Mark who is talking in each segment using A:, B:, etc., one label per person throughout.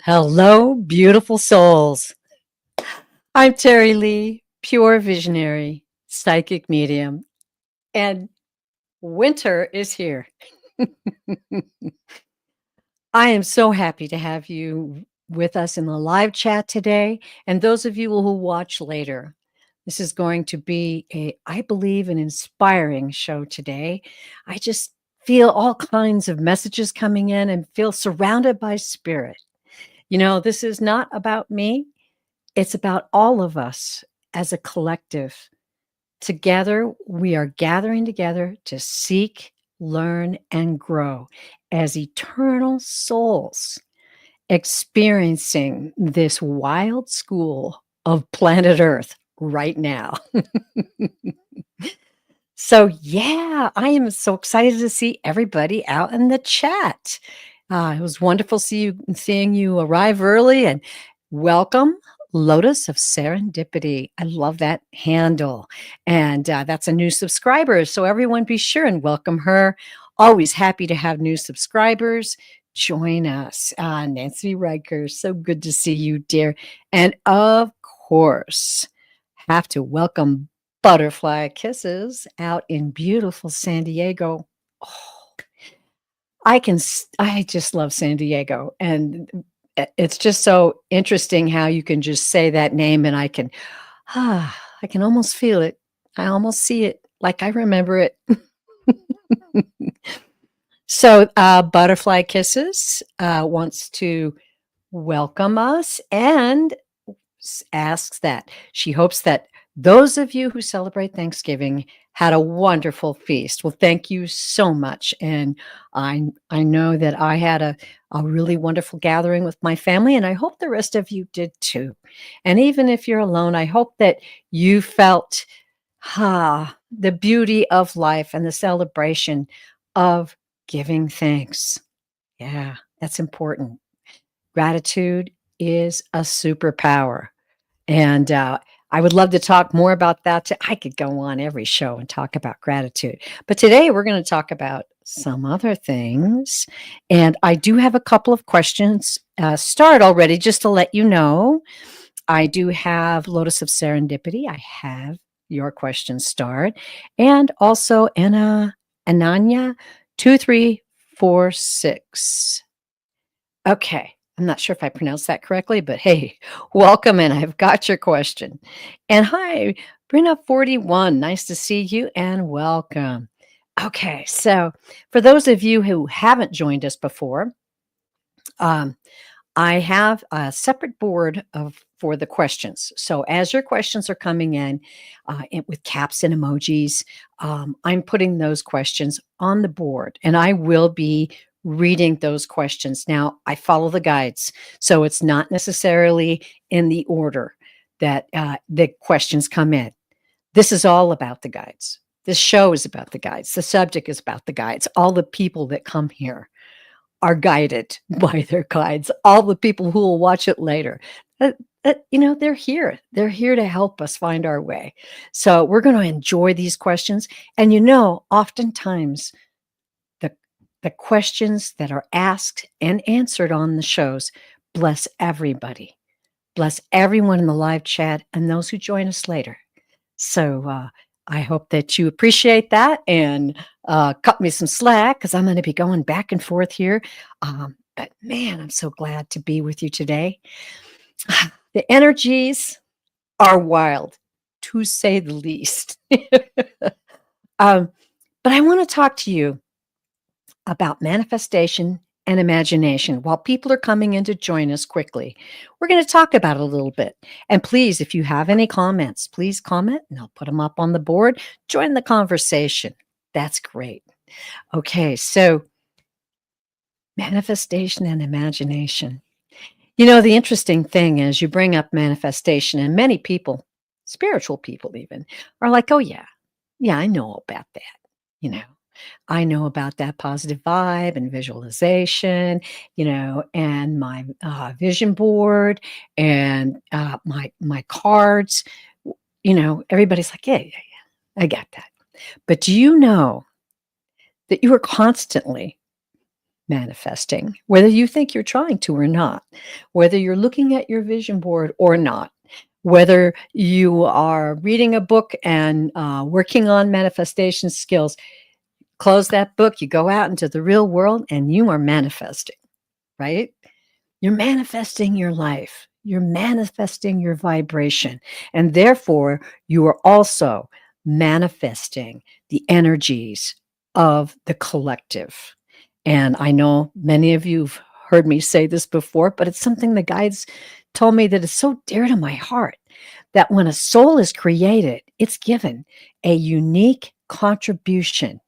A: Hello, beautiful souls. I'm Terry Lee, pure visionary, psychic medium, and winter is here. I am so happy to have you with us in the live chat today, and those of you who watch later. This is going to be I believe, an inspiring show today. I just feel all kinds of messages coming in and feel surrounded by spirit. This is not about me. It's about all of us as a collective. Together, we are gathering together to seek, learn, and grow as eternal souls, experiencing this wild school of planet Earth right now. So, yeah, I am so excited to see everybody out in the chat. It was wonderful seeing you arrive early, and welcome, Lotus of Serendipity. I love that handle. And that's a new subscriber. So everyone be sure and welcome her. Always happy to have new subscribers. Join us. Nancy Riker, so good to see you, dear. And of course, have to welcome Butterfly Kisses out in beautiful San Diego. Oh, I just love San Diego, and it's just so interesting how you can just say that name and I can almost feel it. I almost see it like I remember it. So, Butterfly Kisses wants to welcome us and asks that she hopes that those of you who celebrate Thanksgiving had a wonderful feast. Well, thank you so much. And I know that I had a really wonderful gathering with my family, and I hope the rest of you did too. And even if you're alone, I hope that you felt the beauty of life and the celebration of giving thanks. Yeah, that's important. Gratitude is a superpower. And I would love to talk more about that. I could go on every show and talk about gratitude. But today we're going to talk about some other things. And I do have a couple of questions started already, just to let you know. I do have Lotus of Serendipity. I have your questions starred. And also Ananya 2346. Okay. I'm not sure if I pronounced that correctly, but hey, welcome, and I've got your question. And hi, Brina41, nice to see you and welcome. Okay, so for those of you who haven't joined us before, I have a separate board for the questions. So as your questions are coming in with caps and emojis, I'm putting those questions on the board, and I will be reading those questions. Now, I follow the guides, so it's not necessarily in the order that the questions come in. This is all about the guides. This show is about the guides. The subject is about the guides. All the people that come here are guided by their guides. All the people who will watch it later, they're here. They're here to help us find our way. So we're going to enjoy these questions. And oftentimes the questions that are asked and answered on the shows bless everybody, bless everyone in the live chat and those who join us later. So I hope that you appreciate that and cut me some slack, because I'm going to be going back and forth here. But man, I'm so glad to be with you today. The energies are wild, to say the least. But I want to talk to you about manifestation and imagination. While people are coming in to join us quickly, we're going to talk about it a little bit. And please, if you have any comments, please comment and I'll put them up on the board. Join the conversation. That's great. Okay, so manifestation and imagination. The interesting thing is you bring up manifestation, and many people, spiritual people even, are like, oh, yeah, I know about that. I know about that positive vibe and visualization, and my vision board and my cards. Everybody's like, yeah, I got that. But do you know that you are constantly manifesting, whether you think you're trying to or not, whether you're looking at your vision board or not, whether you are reading a book and working on manifestation skills. Close that book, you go out into the real world, and you are manifesting, right? You're manifesting your life. You're manifesting your vibration. And therefore, you are also manifesting the energies of the collective. And I know many of you have heard me say this before, but it's something the guides told me that is so dear to my heart, that when a soul is created, it's given a unique contribution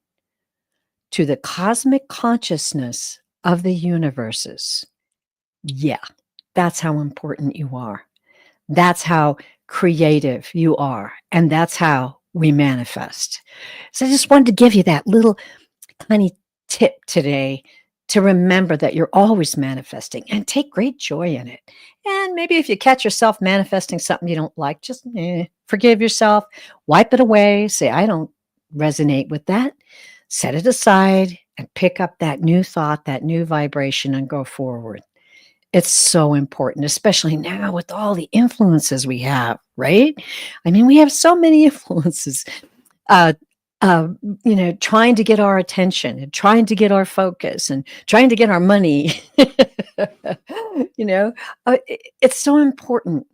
A: to the cosmic consciousness of the universes. Yeah, that's how important you are. That's how creative you are. And that's how we manifest. So I just wanted to give you that little tiny tip today to remember that you're always manifesting and take great joy in it. And maybe if you catch yourself manifesting something you don't like, just forgive yourself, wipe it away, say, I don't resonate with that, set it aside, and pick up that new thought, that new vibration, and go forward. It's so important, especially now with all the influences we have, right? I mean, we have so many influences, uh, uh, trying to get our attention and trying to get our focus and trying to get our money. you know, it's so important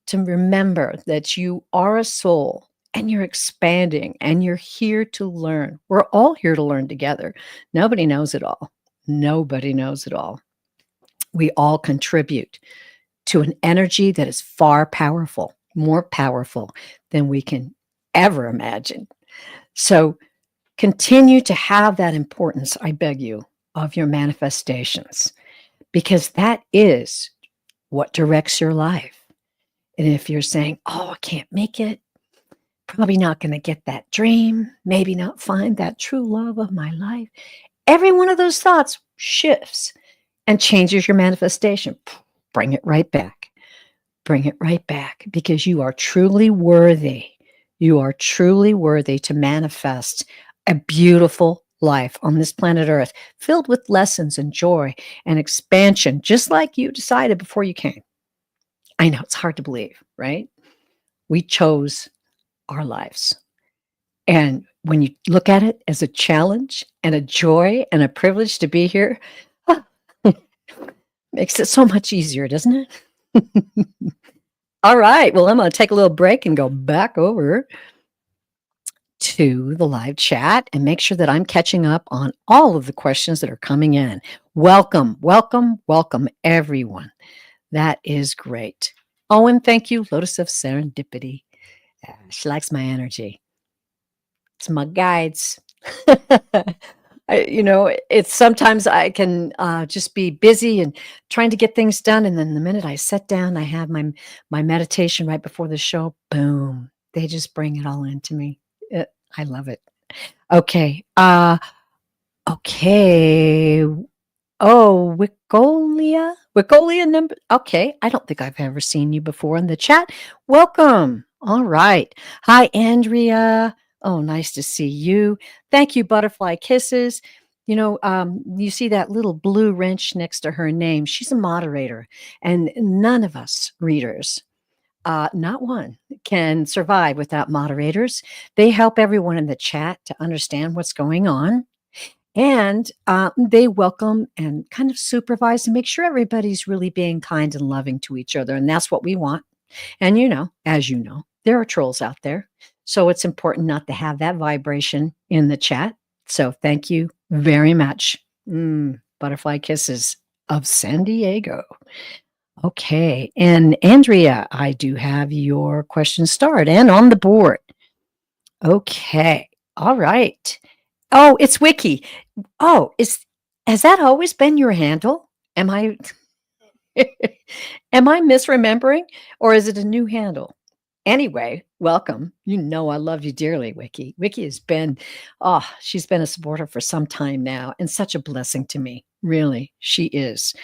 A: to remember that you are a soul and you're expanding and you're here to learn. We're all here to learn together. Nobody knows it all. Nobody knows it all. We all contribute to an energy that is far powerful, more powerful than we can ever imagine. So continue to have that importance, I beg you, of your manifestations, because that is what directs your life. And if you're saying, oh, I can't make it, probably not going to get that dream, maybe not find that true love of my life, every one of those thoughts shifts and changes your manifestation. Bring it right back. Bring it right back, because you are truly worthy. You are truly worthy to manifest a beautiful life on this planet Earth, filled with lessons and joy and expansion, just like you decided before you came. I know it's hard to believe, right? We chose our lives. And when you look at it as a challenge and a joy and a privilege to be here, makes it so much easier, doesn't it? All right. Well, I'm going to take a little break and go back over to the live chat and make sure that I'm catching up on all of the questions that are coming in. Welcome, welcome, welcome, everyone. That is great. Oh, and thank you, Lotus of Serendipity. She likes my energy. It's my guides. It's sometimes I can just be busy and trying to get things done. And then the minute I sit down, I have my meditation right before the show. Boom. They just bring it all into me. I love it. Okay. Okay. Oh, Wicolia number. Okay. I don't think I've ever seen you before in the chat. Welcome. All right. Hi, Andrea. Oh, nice to see you. Thank you, Butterfly Kisses. You see that little blue wrench next to her name. She's a moderator, and none of us readers, not one, can survive without moderators. They help everyone in the chat to understand what's going on. And they welcome and kind of supervise and make sure everybody's really being kind and loving to each other. And that's what we want. And as you know, there are trolls out there. So it's important not to have that vibration in the chat. So thank you very much. Butterfly Kisses of San Diego. Okay. And Andrea, I do have your question starred and on the board. Okay. All right. Oh, it's Wiki. Oh, has that always been your handle? Am I am I misremembering, or is it a new handle? Anyway, welcome. You know I love you dearly, Wiki. Wiki has been, she's been a supporter for some time now and such a blessing to me. Really, she is.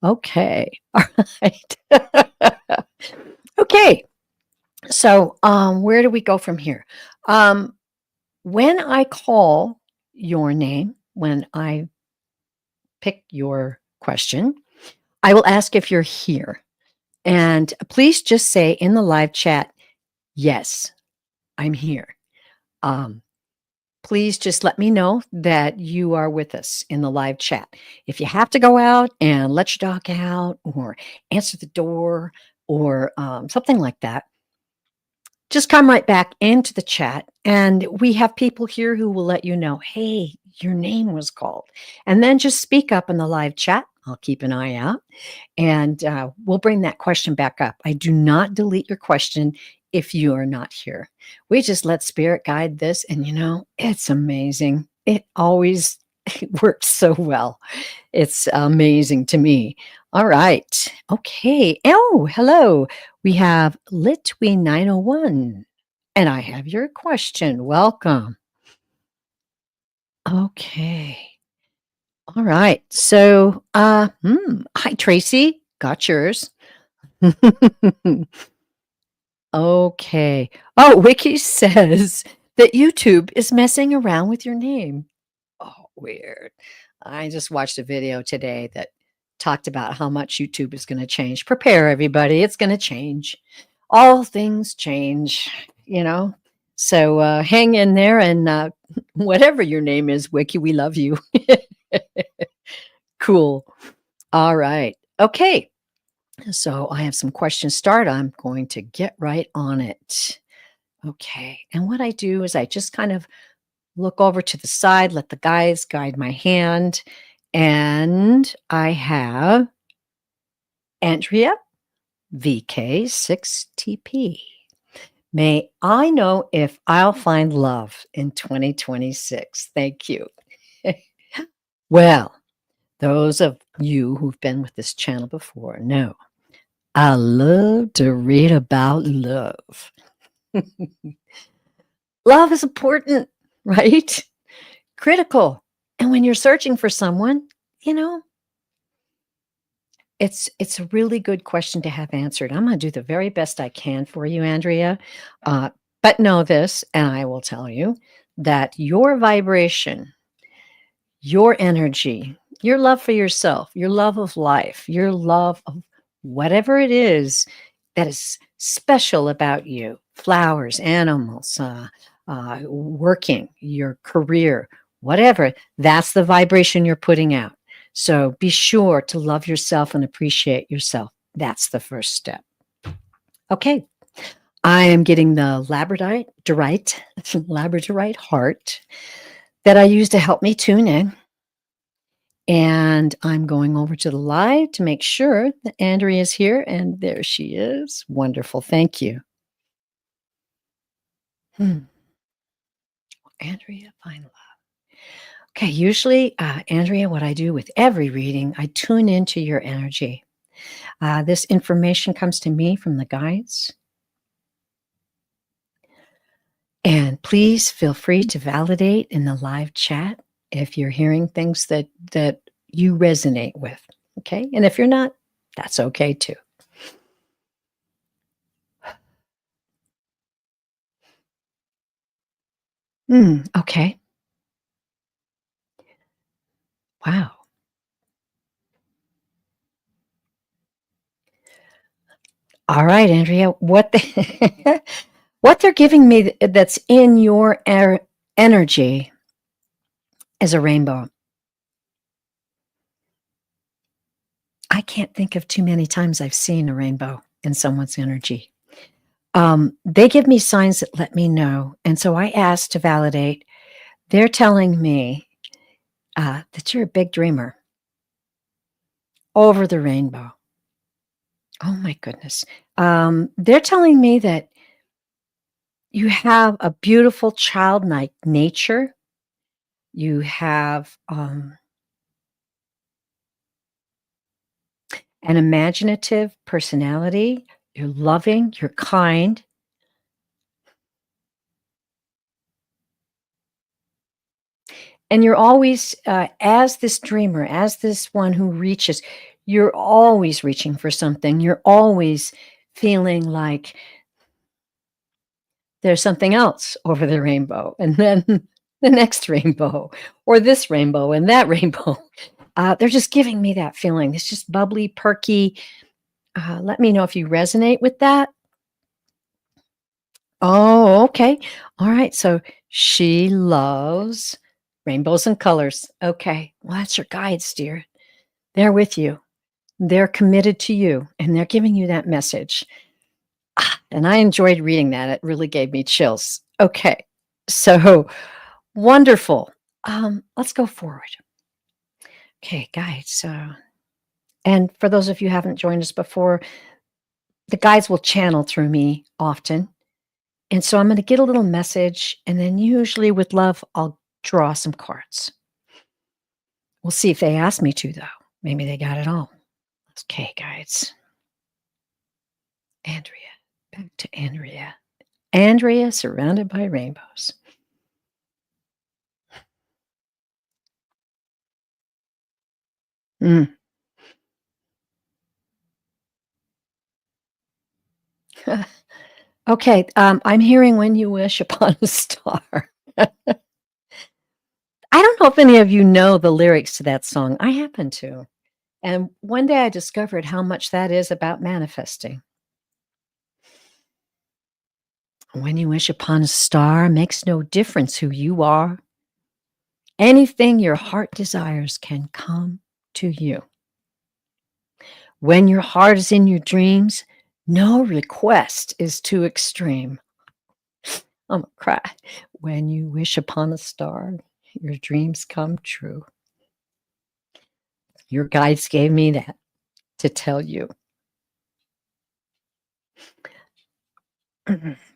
A: Okay. All right. Okay. So, where do we go from here? When I call your name, when I pick your question. I will ask if you're here. And please just say in the live chat, yes, I'm here. Um, please just let me know that you are with us in the live chat. If you have to go out and let your dog out or answer the door or something like that, just come right back into the chat. And we have people here who will let you know, hey, your name was called. And then just speak up in the live chat. I'll keep an eye out and we'll bring that question back up. I do not delete your question if you are not here. We just let spirit guide this. And it's amazing. It always works so well. It's amazing to me. All right. Okay. Oh, hello. We have Litwy 901. And I have your question. Welcome. Okay. All right. So, hi, Tracy. Got yours. Okay. Oh, Wiki says that YouTube is messing around with your name. Oh, weird. I just watched a video today that talked about how much YouTube is going to change. Prepare everybody. It's going to change. All things change, you know. So hang in there and whatever your name is, Wiki, we love you. Cool. All right. Okay. So I have some questions start. I'm going to get right on it. Okay. And what I do is I just kind of look over to the side, let the guys guide my hand. And I have Andrea, VK6TP. May I know if I'll find love in 2026? Thank you. Well, those of you who've been with this channel before know I love to read about love. Love is important, right? Critical. And when you're searching for someone, it's a really good question to have answered. I'm going to do the very best I can for you, Andrea. But know this, and I will tell you that your vibration, your energy, your love for yourself, your love of life, your love of whatever it is that is special about you, flowers, animals, working, your career, whatever, that's the vibration you're putting out. So be sure to love yourself and appreciate yourself. That's the first step. Okay. I am getting the labradorite heart that I use to help me tune in. And I'm going over to the live to make sure that Andrea is here. And there she is. Wonderful. Thank you. Andrea, find love. Okay, usually, Andrea, what I do with every reading, I tune into your energy. This information comes to me from the guides. And please feel free to validate in the live chat if you're hearing things that you resonate with. Okay, and if you're not, that's okay too. Okay. Wow. All right, Andrea, what they're giving me that's in your energy is a rainbow. I can't think of too many times I've seen a rainbow in someone's energy. They give me signs that let me know. And so I asked to validate. They're telling me that you're a big dreamer over the rainbow. Oh my goodness. They're telling me that you have a beautiful childlike nature. You have an imaginative personality. You're loving, you're kind. And you're always, as this dreamer, as this one who reaches, you're always reaching for something. You're always feeling like there's something else over the rainbow, and then the next rainbow, or this rainbow and that rainbow. They're just giving me that feeling. It's just bubbly, perky. Let me know if you resonate with that. Oh, okay. All right. So she loves rainbows and colors. Okay. Well, that's your guides, dear. They're with you. They're committed to you, and they're giving you that message. And I enjoyed reading that. It really gave me chills. Okay. So wonderful. Let's go forward. Okay, guides. And for those of you who haven't joined us before, the guides will channel through me often. And so I'm going to get a little message, and then usually with love, I'll draw some cards. We'll see if they ask me to, though. Maybe they got it all. Okay, guides. Andrea. Back to Andrea. Andrea surrounded by rainbows. Mm. Okay, I'm hearing When You Wish Upon a Star. I don't know if any of you know the lyrics to that song. I happen to. And one day I discovered how much that is about manifesting. When you wish upon a star, makes no difference who you are. Anything your heart desires can come to you. When your heart is in your dreams, no request is too extreme. I'm gonna cry. When you wish upon a star, your dreams come true. Your guides gave me that to tell you.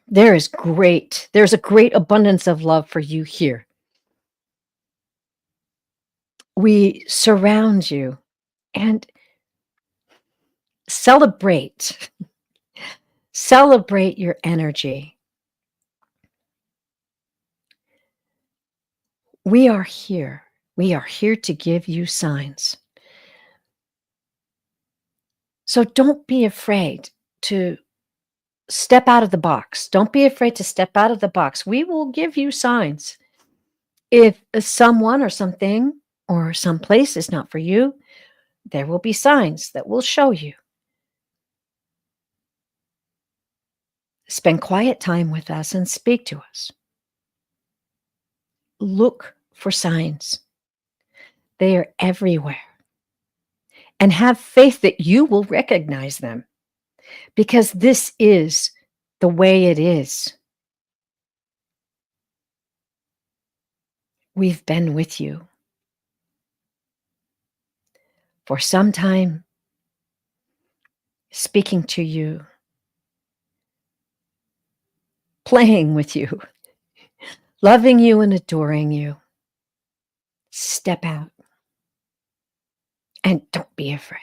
A: There's a great abundance of love for you here. We surround you and celebrate your energy. We are here. We are here to give you signs. So don't be afraid to step out of the box. Don't be afraid to step out of the box. We will give you signs. If someone or something or some place is not for you, there will be signs that will show you. Spend quiet time with us and speak to us. Look for signs. They are everywhere. And have faith that you will recognize them, because this is the way it is. We've been with you for some time, speaking to you, playing with you, loving you and adoring you. Step out and don't be afraid.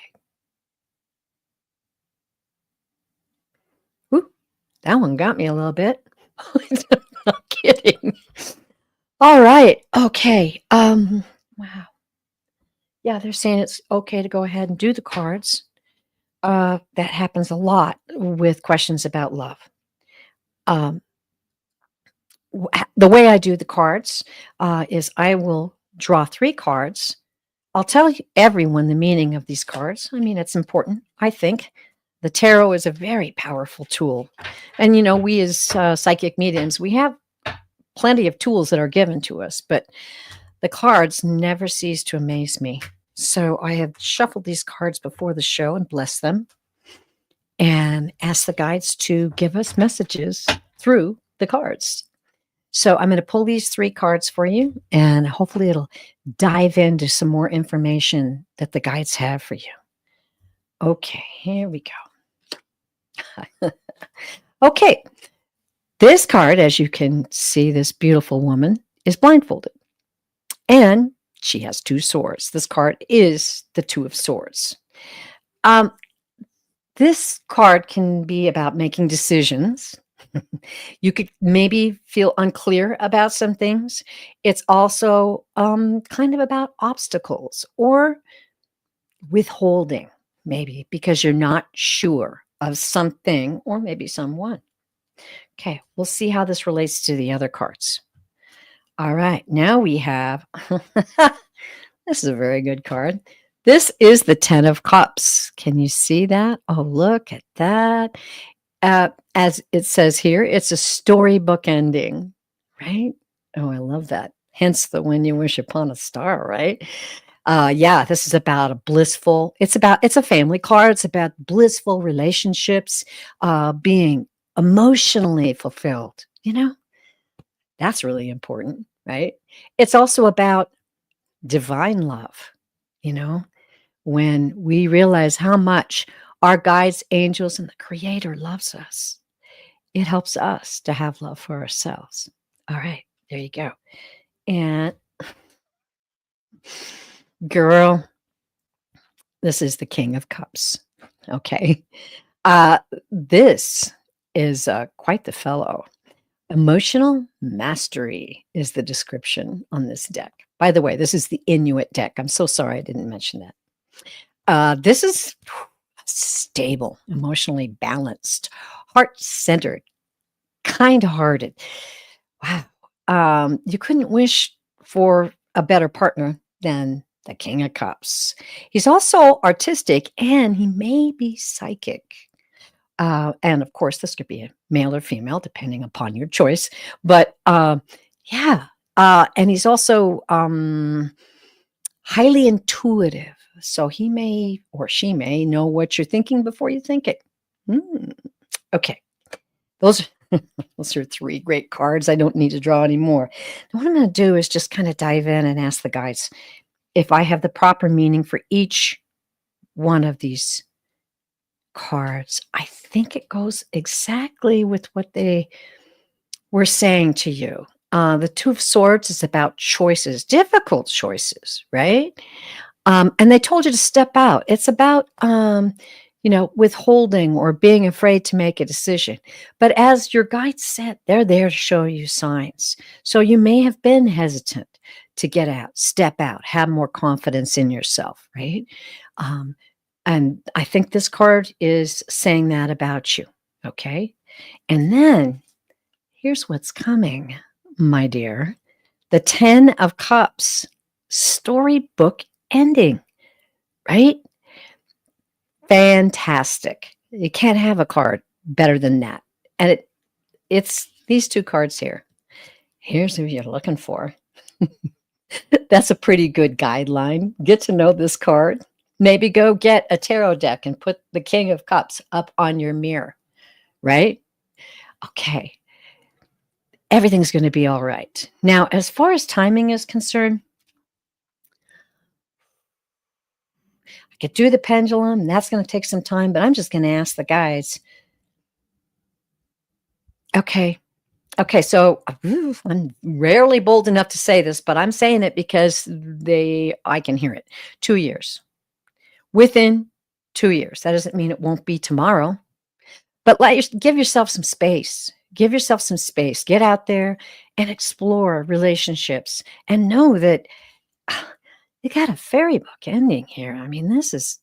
A: Ooh, that one got me a little bit. Not kidding. All right. Okay. Wow. Yeah, they're saying it's okay to go ahead and do the cards. That happens a lot with questions about love. The way I do the cards is I will draw 3 cards. I'll tell everyone the meaning of these cards. I mean, it's important, I think. The tarot is a very powerful tool. And, we as psychic mediums, we have plenty of tools that are given to us, but the cards never cease to amaze me. So I have shuffled these cards before the show and blessed them and asked the guides to give us messages through the cards. So I'm going to pull these 3 cards for you, and hopefully it'll dive into some more information that the guides have for you. Okay, here we go. Okay, this card, as you can see, this beautiful woman is blindfolded, and she has 2 swords. This card is the 2 of Swords. This card can be about making decisions. You could maybe feel unclear about some things. It's also kind of about obstacles or withholding, maybe because you're not sure of something or maybe someone. Okay, we'll see how this relates to the other cards. All right, now we have This is a very good card. This is the 10 of Cups. Can you see that? Oh, look at that. As it says here, it's a storybook ending, right? Oh, I love that. Hence the when you wish upon a star, right? Yeah, this is about a blissful, it's a family card. It's about blissful relationships, being emotionally fulfilled. That's really important, right? It's also about divine love, you know, when we realize how much our guides, angels, and the creator loves us, it helps us to have love for ourselves. All right, there you go. And girl, this is the King of Cups. Okay. Uh, this is quite the fellow. Emotional mastery is the description on this deck. By the way, this is the Inuit deck. I'm so sorry I didn't mention that. This is stable, emotionally balanced, heart centered, kind hearted. Wow. You couldn't wish for a better partner than the King of Cups. He's also artistic and he may be psychic. And of course, this could be a male or female, depending upon your choice. But yeah, and he's also highly intuitive. So he may or she may know what you're thinking before you think it. Hmm. Okay, those those are three great cards. I don't need to draw anymore. What I'm going to do is just kind of dive in and ask the guides if I have the proper meaning for each one of these cards. I think it goes exactly with what they were saying to you. The Two of Swords is about choices, difficult choices, right? And they told you to step out. It's about, withholding or being afraid to make a decision. But as your guides said, they're there to show you signs. So you may have been hesitant to get out, step out, have more confidence in yourself, right? Um, and I think this card is saying that about you. Okay. And then here's what's coming, my dear. The 10 of Cups, storybook ending, right? Fantastic. You can't have a card better than that. And it's these two cards here. Here's who you're looking for. That's a pretty good guideline. Get to know this card. Maybe go get a tarot deck and put the King of Cups up on your mirror, right? Okay. Everything's going to be all right. Now, as far as timing is concerned, I could do the pendulum. That's going to take some time, but I'm just going to ask the guys. Okay. Okay, so I'm rarely bold enough to say this, but I'm saying it because I can hear it. 2 years. Within 2 years. That doesn't mean it won't be tomorrow, but give yourself some space. Give yourself some space. Get out there and explore relationships and know that you got a fairy book ending here. I mean, this is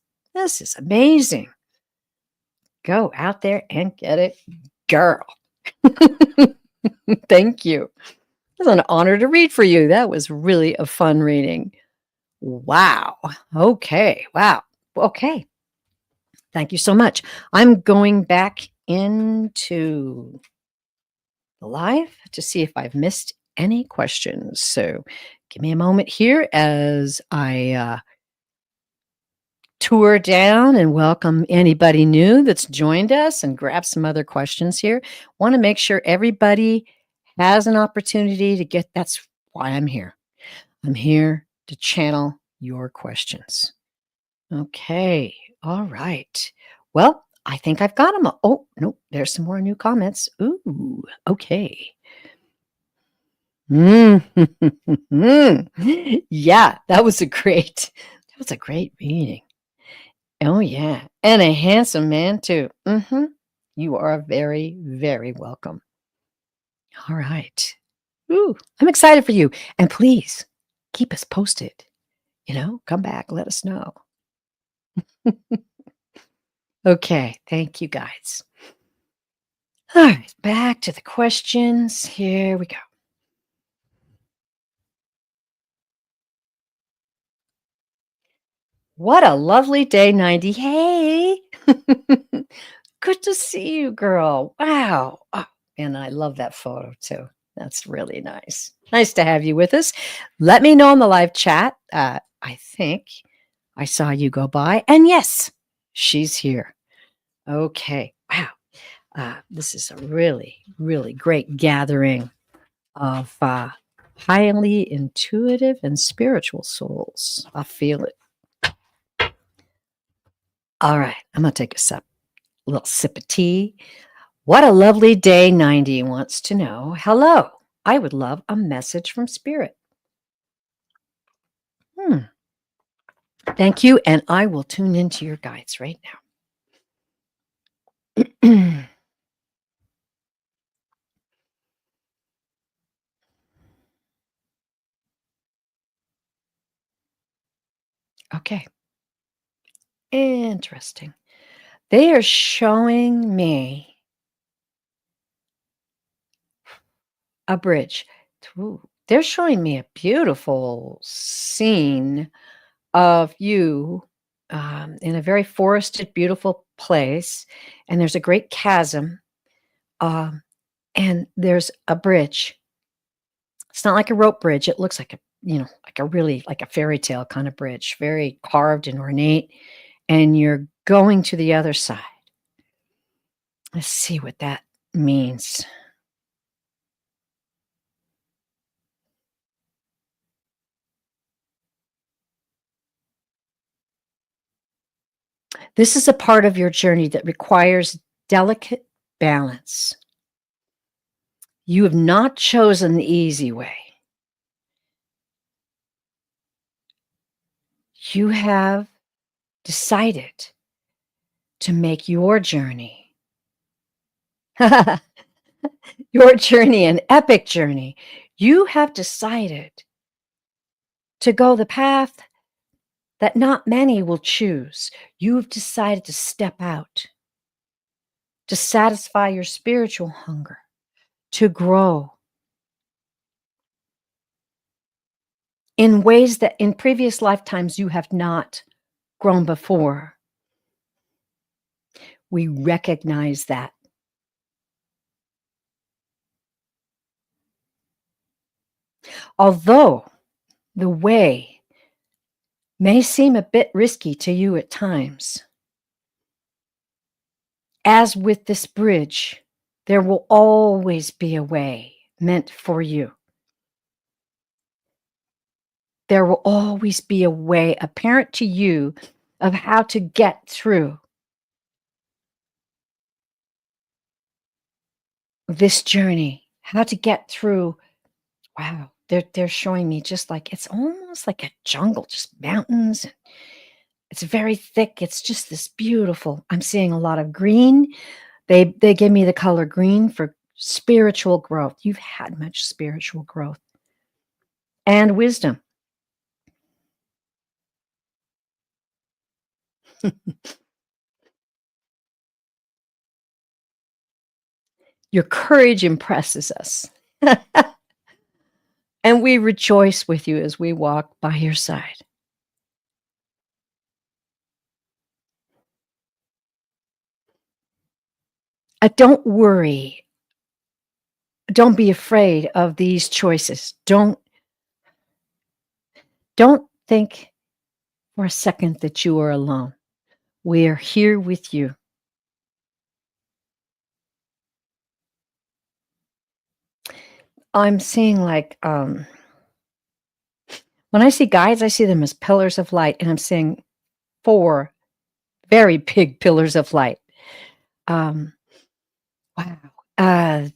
A: amazing. Go out there and get it, girl. Thank you. It was an honor to read for you. That was really a fun reading. Wow. Okay. Wow. Okay. Thank you so much. I'm going back into the live to see if I've missed any questions. So give me a moment here as I tour down and welcome anybody new that's joined us and grab some other questions here. Want to make sure everybody has an opportunity to get, that's why I'm here. I'm here to channel your questions. Okay. All right. Well, I think I've got them. Oh, no, there's some more new comments. Ooh, okay. Mm. Yeah, that was a great reading. Oh, yeah. And a handsome man, too. You are very, very welcome. All right. Ooh, I'm excited for you. And please keep us posted. Come back, let us know. Okay. Thank you, guys. All right. Back to the questions. Here we go. What a lovely day, 90. Hey. Good to see you, girl. Wow. Oh, and I love that photo too. That's really nice. Nice to have you with us. Let me know in the live chat. I think I saw you go by. And yes, she's here. Okay. Wow. This is a really, really great gathering of highly intuitive and spiritual souls. I feel it. All right. I'm going to take a little sip of tea. What a lovely day, 90 wants to know. Hello. I would love a message from spirit. Thank you. And I will tune into your guides right now. Okay. Interesting. They are showing me a bridge. Ooh, they're showing me a beautiful scene of you in a very forested, beautiful place. And there's a great chasm. Um, and there's a bridge. It's not like a rope bridge. It looks like like a really like a fairy tale kind of bridge, very carved and ornate. And you're going to the other side. Let's see what that means. This is a part of your journey that requires delicate balance. You have not chosen the easy way. You have decided to make your journey, your journey, an epic journey. You have decided to go the path that not many will choose. You've decided to step out, to satisfy your spiritual hunger, to grow in ways that in previous lifetimes you have not grown before. We recognize that. Although the way may seem a bit risky to you at times, as with this bridge, there will always be a way meant for you. There will always be a way apparent to you of how to get through this journey, how to get through. Wow, they're showing me just like it's almost like a jungle, just mountains. And it's very thick. It's just this beautiful. I'm seeing a lot of green. They give me the color green for spiritual growth. You've had much spiritual growth and wisdom. Your courage impresses us. And we rejoice with you as we walk by your side. Don't worry. Don't be afraid of these choices. Don't think for a second that you are alone. We are here with you. I'm seeing like when I see guides, I see them as pillars of light, and I'm seeing 4 very big pillars of light. Wow. Uh,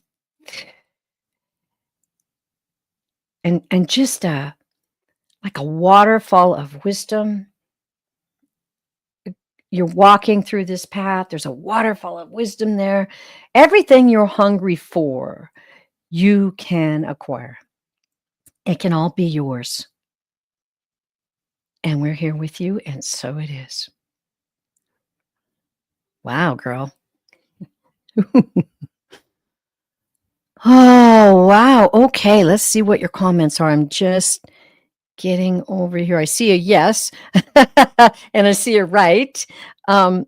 A: and just like a waterfall of wisdom. You're walking through this path. There's a waterfall of wisdom there. Everything you're hungry for, you can acquire. It can all be yours. And we're here with you, and so it is. Wow, girl. Oh, wow. Okay, let's see what your comments are. I'm just getting over here. I see a yes, and I see a right. Um,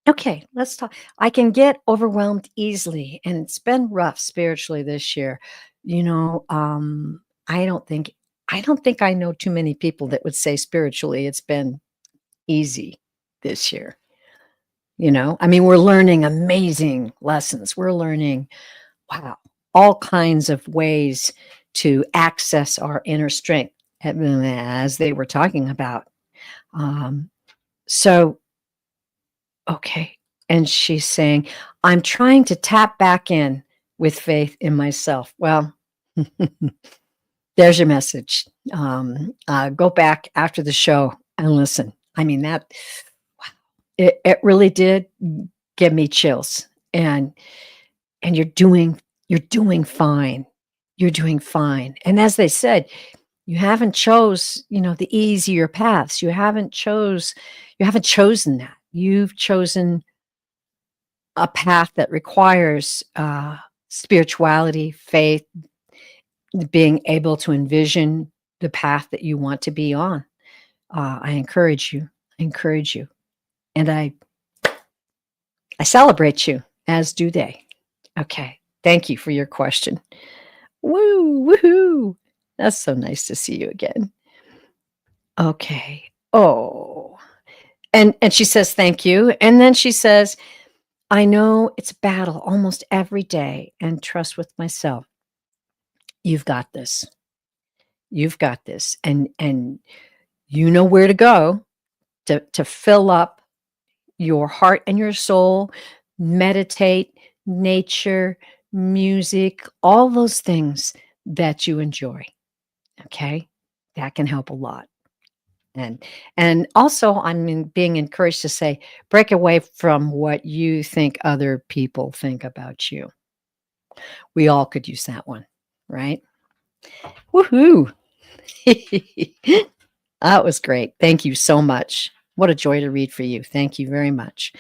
A: okay, let's talk. I can get overwhelmed easily, and it's been rough spiritually this year. You know, I don't think I know too many people that would say spiritually it's been easy this year. You know, I mean, we're learning amazing lessons. We're learning, wow, all kinds of ways to access our inner strength, as they were talking about. Um, so, okay. And she's saying, I'm trying to tap back in with faith in myself. Well, there's your message. Go back after the show and listen. I mean, it really did give me chills. And you're doing fine. You're doing fine. And as they said, you haven't chose, the easier paths. You haven't chosen that. You've chosen a path that requires spirituality, faith, being able to envision the path that you want to be on. I encourage you. I encourage you. And I celebrate you, as do they. Okay. Thank you for your question. Woo, woohoo. That's so nice to see you again. Okay. Oh. And she says thank you. And then she says, I know it's a battle almost every day and trust with myself. You've got this. You've got this. And you know where to go to fill up your heart and your soul, meditate, nature, music, all those things that you enjoy. Okay? That can help a lot. And also being encouraged to say, break away from what you think other people think about you. We all could use that one, right? Woohoo! That was great. Thank you so much. What a joy to read for you. Thank you very much.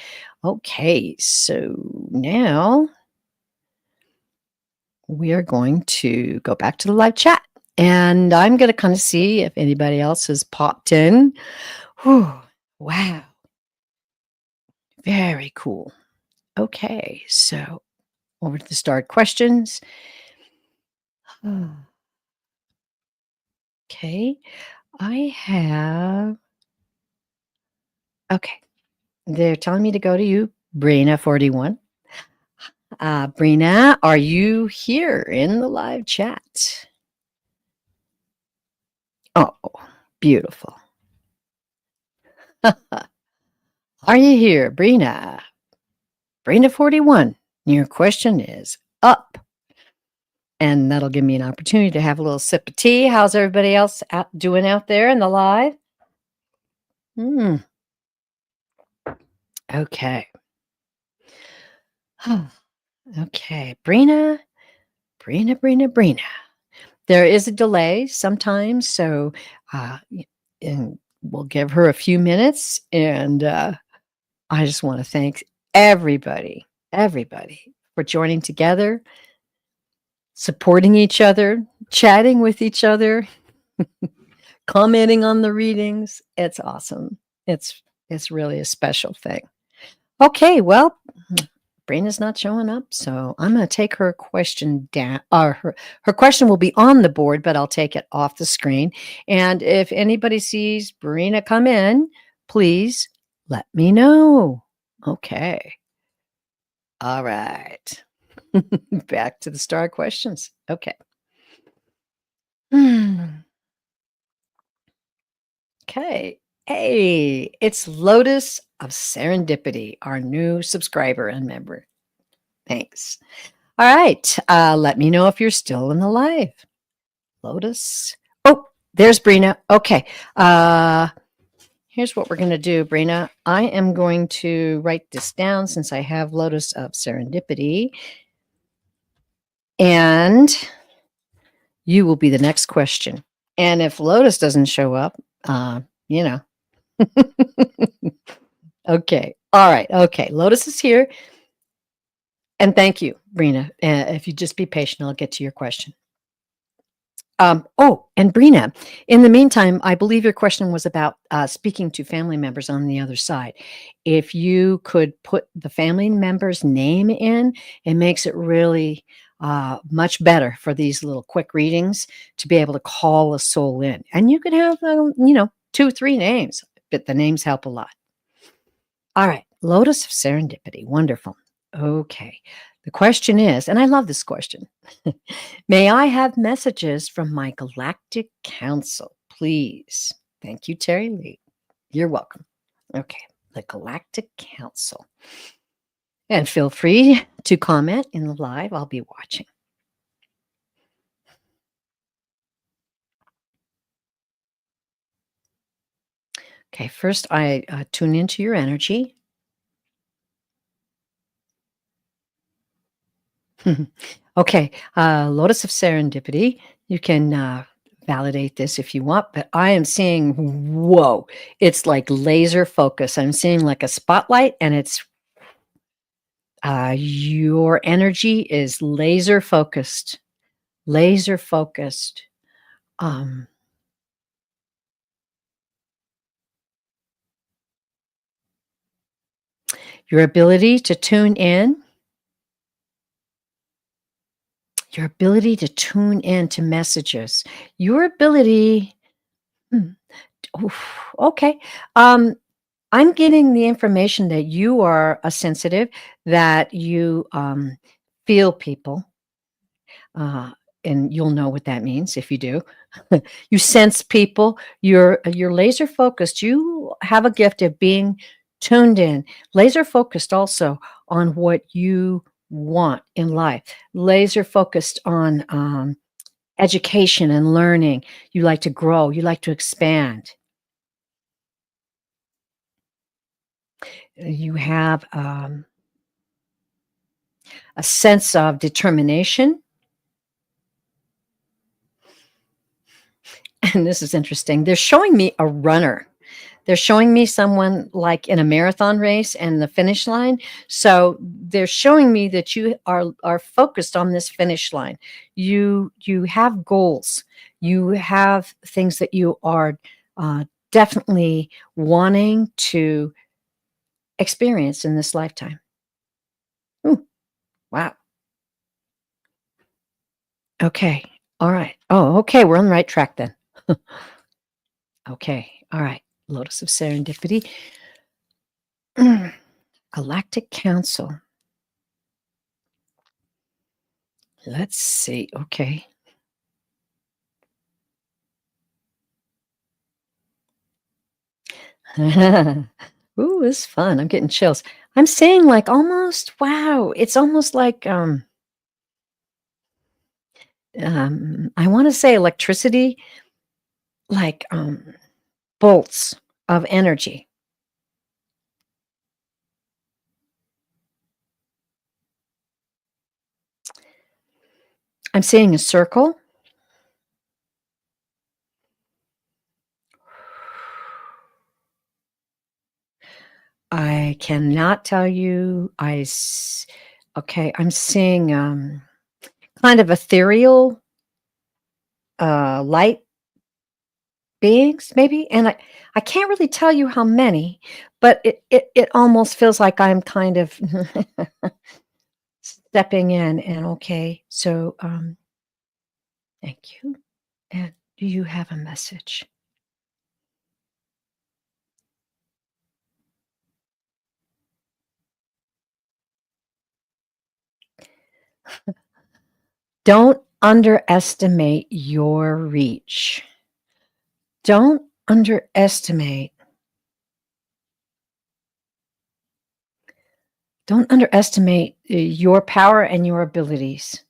A: Okay, so now we are going to go back to the live chat. And I'm going to kind of see if anybody else has popped in. Whew, wow. Very cool. Okay, so over to the starred questions. Okay, I have. Okay, they're telling me to go to you, Brina41. Brina, are you here in the live chat? Oh, beautiful. Are you here, Brina? Brina41, your question is up. And that'll give me an opportunity to have a little sip of tea. How's everybody else doing out there in the live? Okay. Okay. Brina. There is a delay sometimes, so and we'll give her a few minutes. And I just want to thank everybody for joining together, supporting each other, chatting with each other, commenting on the readings. It's awesome. It's really a special thing. Okay, well, Brina's not showing up, so I'm going to take her question down. Her question will be on the board, but I'll take it off the screen. And if anybody sees Brina come in, please let me know. Okay. All right. Back to the star questions. Okay. Okay. Hey, it's Lotus of Serendipity, our new subscriber and member. Thanks. All right. Let me know if you're still in the live. Lotus. Oh, there's Brina. Okay. Here's what we're going to do, Brina. I am going to write this down since I have Lotus of Serendipity. And you will be the next question. And if Lotus doesn't show up, you know. Okay. All right. Okay. Lotus is here. And thank you, Brina. If you just be patient, I'll get to your question. Oh, and Brina, in the meantime, I believe your question was about speaking to family members on the other side. If you could put the family member's name in, it makes it really much better for these little quick readings to be able to call a soul in. And you could have, 2, 3 names, but the names help a lot. All right, Lotus of Serendipity. Wonderful. Okay. The question is, and I love this question. May I have messages from my galactic council, please? Thank you, Terry Lee. You're welcome. Okay, the Galactic Council. And feel free to comment in the live. I'll be watching. Okay, first I tune into your energy. Okay, Lotus of Serendipity. You can validate this if you want, but I am seeing, whoa, it's like laser focus. I'm seeing like a spotlight, and it's your energy is laser focused. Laser focused. Um, your ability to tune in. Your ability to tune in to messages. Your ability. Oof, okay. I'm getting the information that you are a sensitive, that you feel people, uh, and you'll know what that means if you do. You sense people. You're laser focused. You have a gift of being tuned in, laser focused also on what you want in life, laser focused on education and learning. You like to grow. You like to expand. You have a sense of determination. And this is interesting. They're showing me a runner. They're showing me someone like in a marathon race and the finish line. So they're showing me that you are focused on this finish line. You have goals. You have things that you are definitely wanting to experience in this lifetime. Ooh, wow. Okay. All right. Oh, okay. We're on the right track then. Okay. All right. Lotus of Serendipity. Galactic Council. Let's see. Okay. Ooh, it's fun. I'm getting chills. I'm saying like almost, wow, it's almost like I want to say electricity, like bolts of energy. I'm seeing a circle. I cannot tell you. Okay, I'm seeing kind of ethereal light beings, maybe, and I can't really tell you how many, but it almost feels like I'm kind of stepping in. And okay, so thank you. And do you have a message? Don't underestimate your reach. Don't underestimate. Don't underestimate your power and your abilities.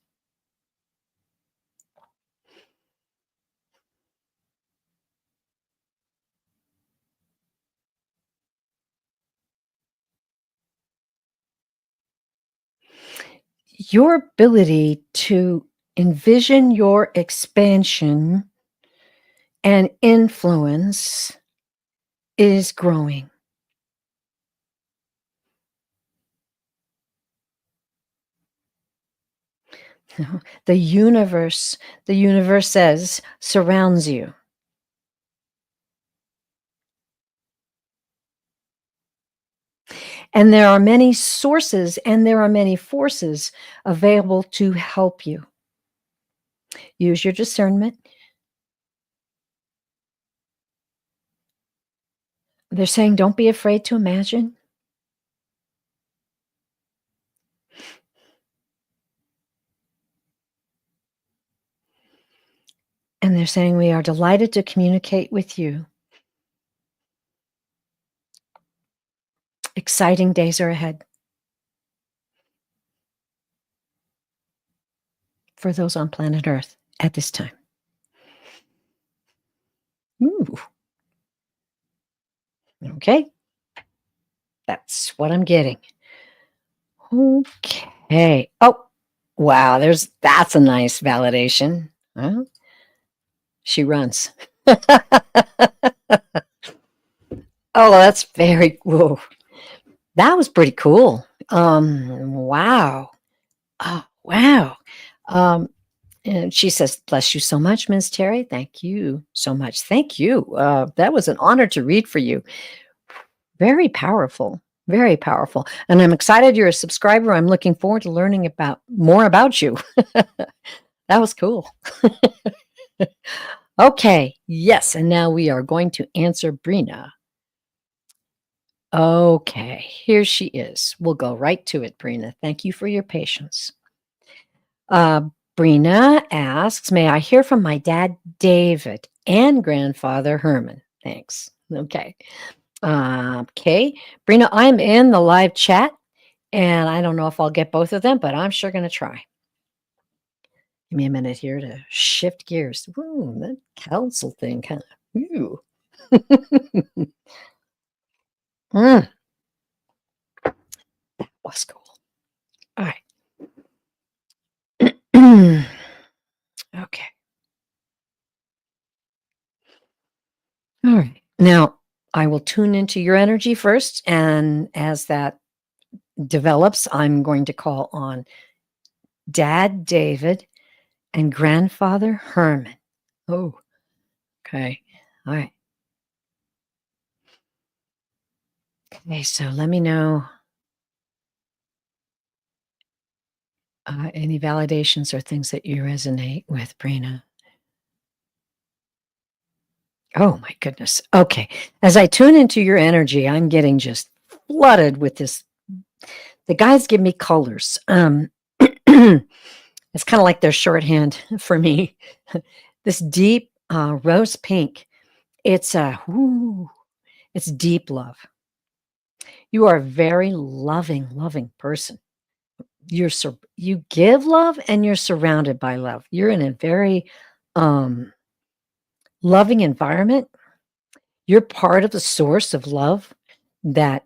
A: Your ability to envision your expansion and influence is growing. The universe, the universe says, surrounds you. And there are many sources and there are many forces available to help you. Use your discernment. They're saying, don't be afraid to imagine. And they're saying, we are delighted to communicate with you. Exciting days are ahead for those on planet Earth at this time. Ooh. Okay. That's what I'm getting. Okay. Oh, wow. That's a nice validation. Well, she runs. Oh, that's very whoa. That was pretty cool. Wow. Oh, wow. And she says, bless you so much, Ms. Terry. Thank you so much. Thank you. That was an honor to read for you. Very powerful. Very powerful. And I'm excited you're a subscriber. I'm looking forward to learning more about you. That was cool. Okay. Yes. And now we are going to answer Brina. Okay. Here she is. We'll go right to it, Brina. Thank you for your patience. Uh, Brina asks, may I hear from my dad, David, and grandfather, Herman? Thanks. Okay. Okay. Brina, I'm in the live chat, and I don't know if I'll get both of them, but I'm sure going to try. Give me a minute here to shift gears. Ooh, that council thing kind of, ooh. Mm, that was cool. All right. Okay. All right. Now, I will tune into your energy first, and as that develops, I'm going to call on Dad David and Grandfather Herman. Oh, okay. All right. Okay, so let me know any validations or things that you resonate with, Brina. Oh, my goodness. Okay. As I tune into your energy, I'm getting just flooded with this. The guys give me colors. It's kind of like their shorthand for me. This deep rose pink. It's it's deep love. You are a very loving, loving person. You give love and you're surrounded by love. You're in a very loving environment. You're part of the source of love that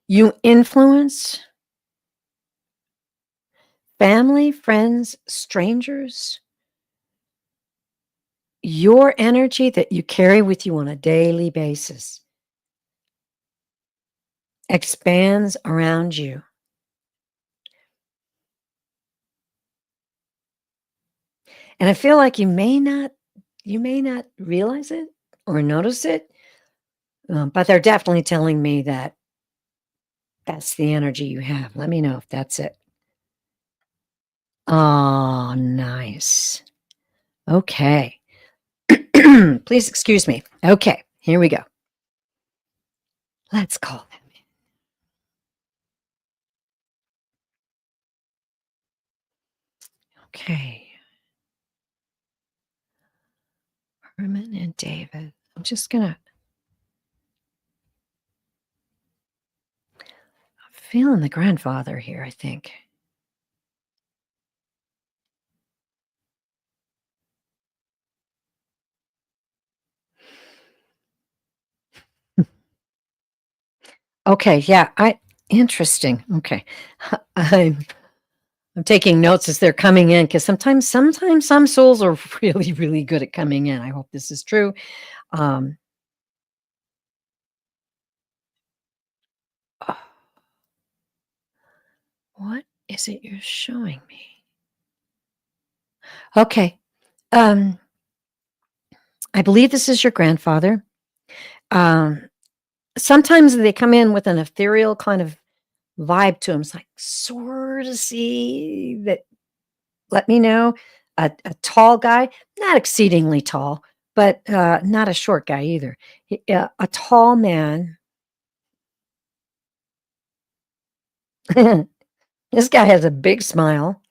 A: you influence family, friends, strangers. Your energy that you carry with you on a daily basis expands around you. And I feel like you may not realize it or notice it, but they're definitely telling me that that's the energy you have. Let me know if that's it. Oh, nice. Okay. Please excuse me. Okay, here we go. Let's call them. Okay. Herman and David. I'm just gonna feeling the grandfather here, I think. Okay, yeah, interesting. Okay. I'm I'm taking notes as they're coming in because sometimes some souls are really, really good at coming in. I hope this is true. Um, uh, what? is it you're showing me? Okay. Um, I believe this is your grandfather. Um, Sometimes they come in with an ethereal kind of vibe to them. It's like, sort of see that, let me know. A tall guy, not exceedingly tall, but not a short guy either. A tall man. This guy has a big smile.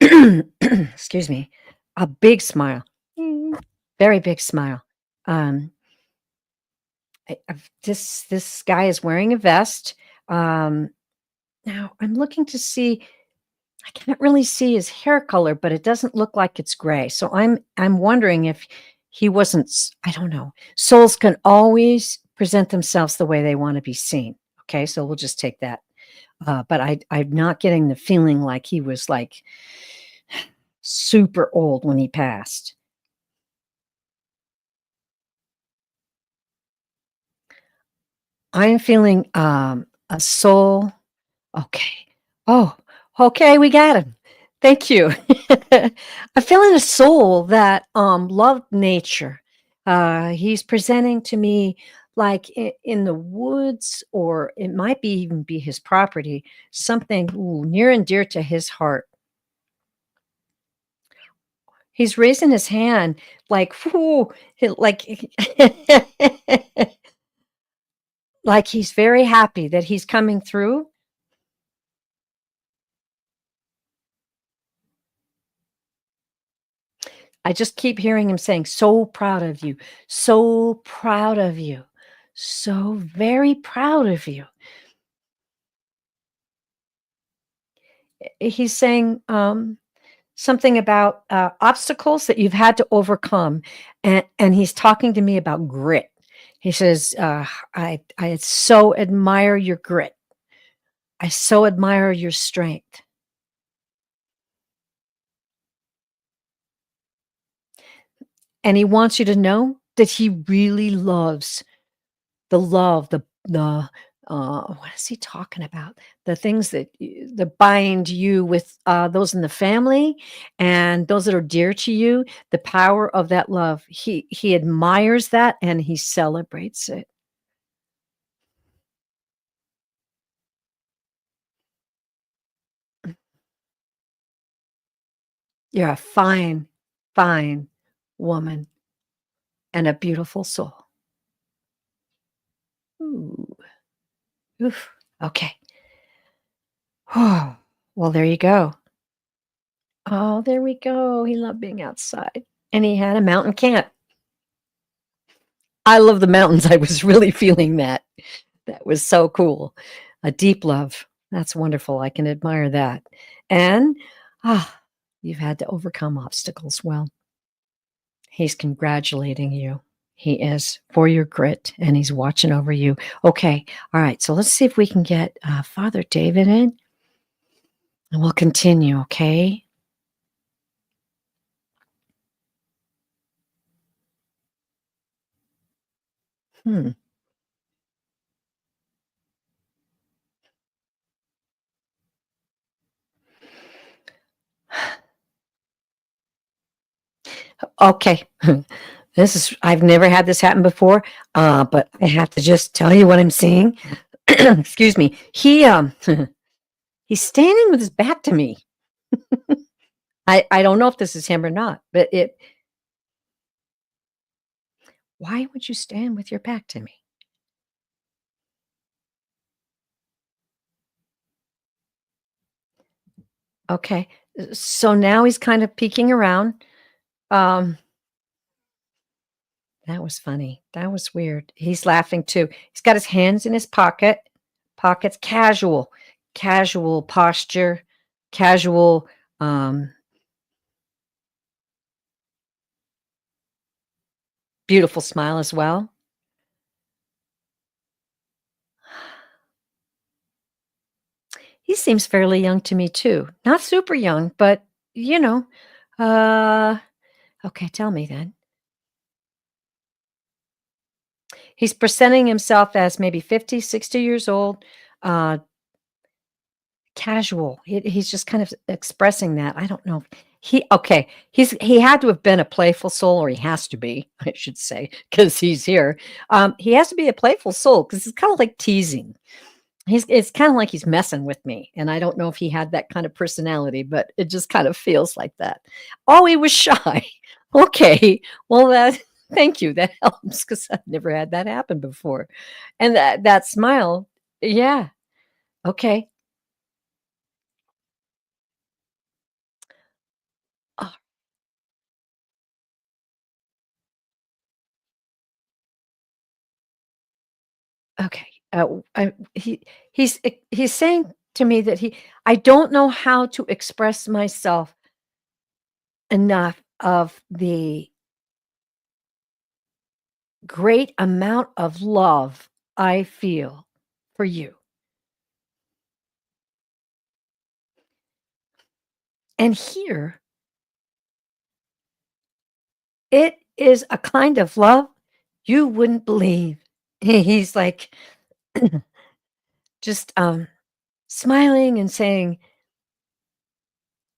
A: Excuse me. A big smile. Very big smile. Um, this guy is wearing a vest. Um, Now I'm looking to see. I can't really see his hair color, but it doesn't look like it's gray. So I'm wondering if he wasn't. I don't know. Souls can always present themselves the way they want to be seen. Okay, so we'll just take that. But I'm not getting the feeling like he was like super old when he passed. I'm feeling a soul. Okay. Oh, okay, we got him. Thank you. I'm feeling a soul that loved nature. He's presenting to me like in the woods, or it might be even be his property, something near and dear to his heart. He's raising his hand like, whoo, like, like he's very happy that he's coming through. I just keep hearing him saying, "So proud of you, so proud of you, so very proud of you." He's saying something about obstacles that you've had to overcome, and he's talking to me about grit. He says, "I so admire your grit. I so admire your strength." And he wants you to know that he really loves the love, what is he talking about? The things that bind you with, those in the family and those that are dear to you, the power of that love. He admires that and he celebrates it. You're a fine, fine woman and a beautiful soul. Ooh, oof. Okay. Well, there you go. Oh, there we go. He loved being outside, and he had a mountain camp. I love the mountains. I was really feeling that. That was so cool. A deep love. That's wonderful. I can admire that. And ah, you've had to overcome obstacles. Well, he's congratulating you. He is, for your grit, and he's watching over you. Okay. All right. So let's see if we can get Father David in, and we'll continue. Okay. Hmm. Okay. This is, I've never had this happen before, but I have to just tell you what I'm seeing. Excuse me. He's standing with his back to me. I don't know if this is him or not, but it why would you stand with your back to me? Okay. So now he's kind of peeking around. Um, that was funny. That was weird. He's laughing too. He's got his hands in his pockets, casual posture, casual, um, beautiful smile as well. He seems fairly young to me too. Not super young, but you know, uh, okay, tell me then. He's presenting himself as maybe 50, 60 years old, uh, casual. He's just kind of expressing that. I don't know. Okay. He had to have been a playful soul, or he has to be, I should say, because he's here. He has to be a playful soul because it's kind of like teasing. It's kind of like he's messing with me, and I don't know if he had that kind of personality, but it just kind of feels like that. Oh, he was shy. Okay. Well, that thank you. That helps because I've never had that happen before. And that smile, yeah. Okay. Oh, okay. He's saying to me that I don't know how to express myself enough of the great amount of love I feel for you. And here, it is a kind of love you wouldn't believe. He's like just smiling and saying,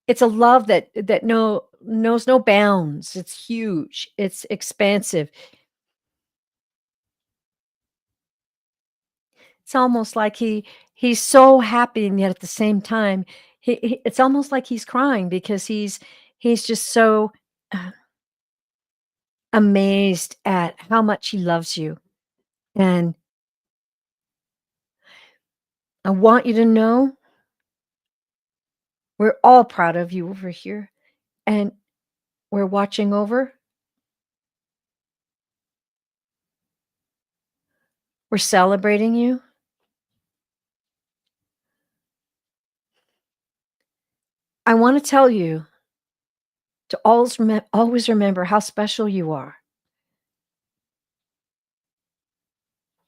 A: it's a love that knows no bounds. It's huge. It's expansive. It's almost like he's so happy, and yet at the same time, it's almost like he's crying because he's just so uh, amazed at how much he loves you. And I want you to know we're all proud of you over here, and we're watching over. We're celebrating you. I want to tell you to always remember how special you are.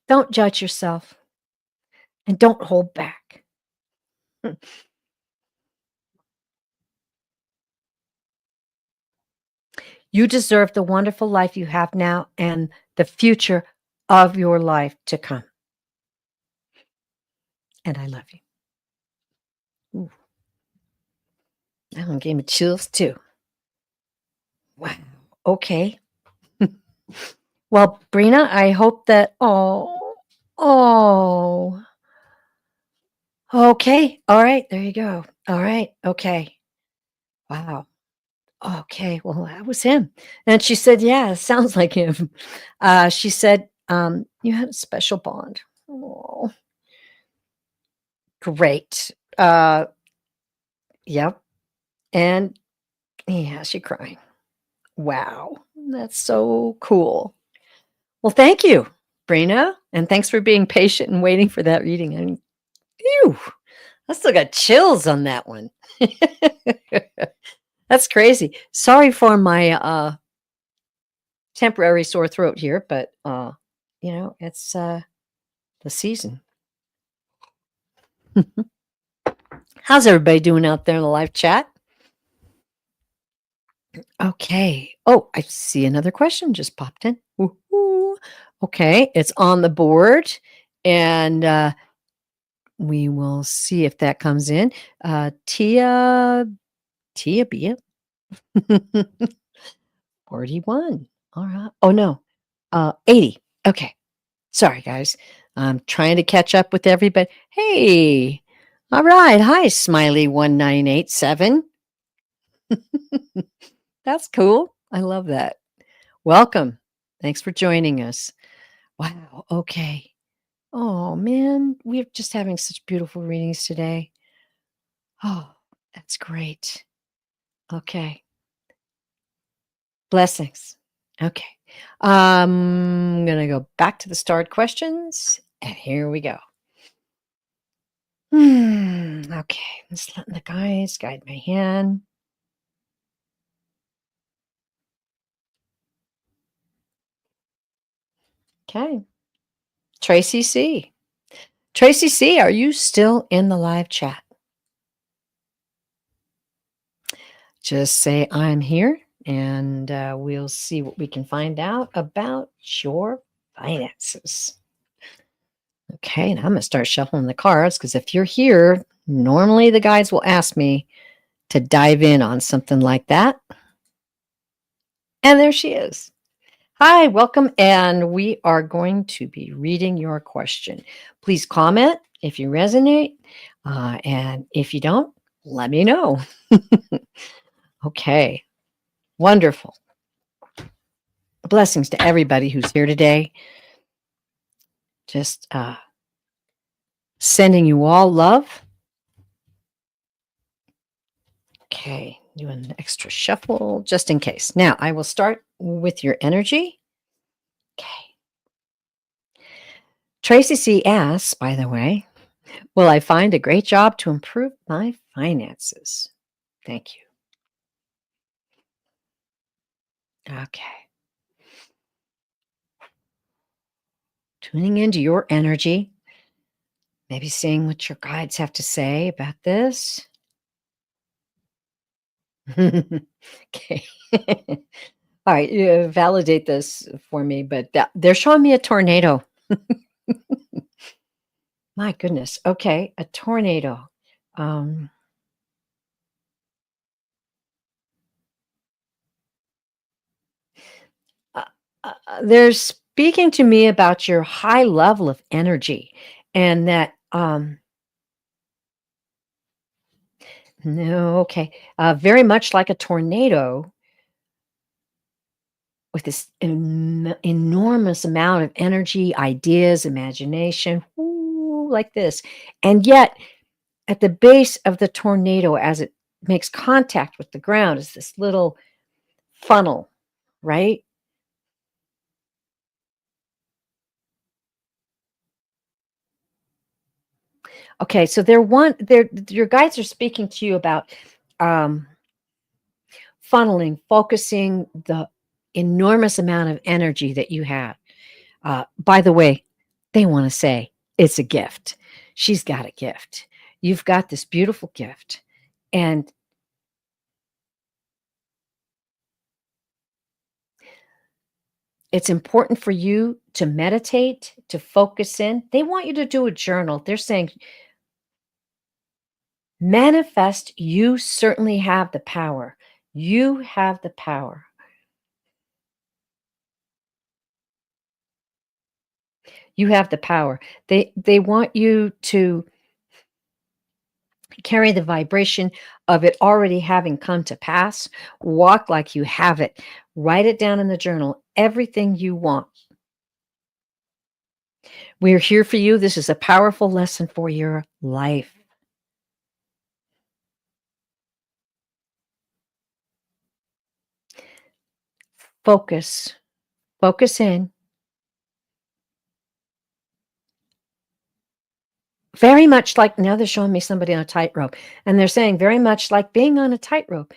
A: Don't judge yourself and don't hold back. You deserve the wonderful life you have now and the future of your life to come. And I love you. Ooh, that one gave me chills too. Wow. Okay. Well, Brina, I hope that. Oh. Okay. All right. There you go. All right. Okay. Wow. Okay. Well, that was him. And she said, yeah, it sounds like him. She said, you had a special bond. Oh, great. Yep. And yeah, she crying. Wow. That's so cool. Well, thank you, Brina. And thanks for being patient and waiting for that reading. And phew, I still got chills on that one. That's crazy. Sorry for my temporary sore throat here, but it's the season. How's everybody doing out there in the live chat? Okay. Oh, I see another question just popped in. Woo-hoo. Okay, it's on the board, and we will see if that comes in. Tia Bia, 41. All right. Oh no, 80. Okay. Sorry, guys. I'm trying to catch up with everybody. Hey, all right. Hi, Smiley1987. That's cool. I love that. Welcome. Thanks for joining us. Wow. Okay. Oh, man. We're just having such beautiful readings today. Oh, that's great. Okay. Blessings. Okay. I'm going to go back to the starred questions. And here we go. Okay. Just letting the guys guide my hand. Okay. Tracy C. Tracy C., are you still in the live chat? Just say I'm here, and we'll see what we can find out about your finances. Okay, and I'm going to start shuffling the cards because if you're here, Normally, the guides will ask me to dive in on something like that. And there she is. Hi, welcome. And we are going to be reading your question. Please comment if you resonate. And if you don't, let me know. Okay, wonderful. Blessings to everybody who's here today. Just sending you all love. Okay, doing an extra shuffle just in case. Now, I will start with your energy. Okay. Tracy C. asks, by the way, will I find a great job to improve my finances? Thank you. Okay. Tuning into your energy, maybe seeing what your guides have to say about this. Okay. All right, validate this for me, but they're showing me a tornado. My goodness. Okay, a tornado. Um, they're speaking to me about your high level of energy, and that no, okay, very much like a tornado with this enormous amount of energy, ideas, imagination, whoo, like this. And yet, at the base of the tornado, as it makes contact with the ground, is this little funnel, right? Okay, so they're your guides are speaking to you about um, funneling, focusing the enormous amount of energy that you have. By the way, they want to say it's a gift. She's got a gift. You've got this beautiful gift. And it's important for you to meditate, to focus in. They want you to do a journal. They're saying, manifest, you certainly have the power. You have the power. You have the power. They want you to carry the vibration of it already having come to pass. Walk like you have it. Write it down in the journal. Everything you want. We're here for you. This is a powerful lesson for your life. Focus. Focus in. Very much like now they're showing me somebody on a tightrope, and they're saying very much like being on a tightrope.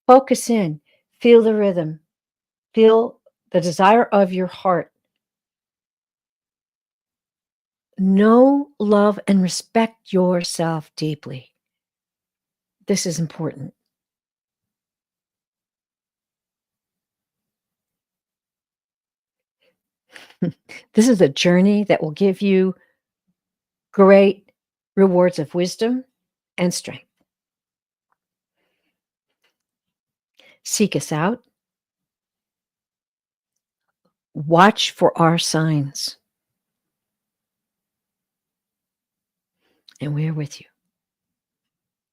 A: Focus in. Feel the rhythm. Feel the desire of your heart. Know, love, and respect yourself deeply. This is important. This is a journey that will give you great rewards of wisdom and strength. Seek us out. Watch for our signs. And we're with you.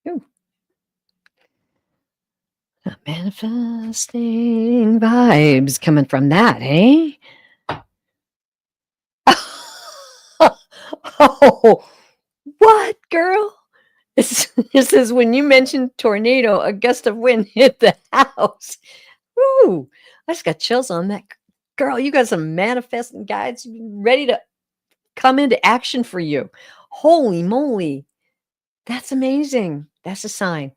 A: Ooh. Manifesting vibes coming from that, eh? Oh, what, girl? This is when you mentioned tornado, a gust of wind hit the house. Ooh, I just got chills on that. Girl, you got some manifesting guides ready to come into action for you. Holy moly. That's amazing. That's a sign.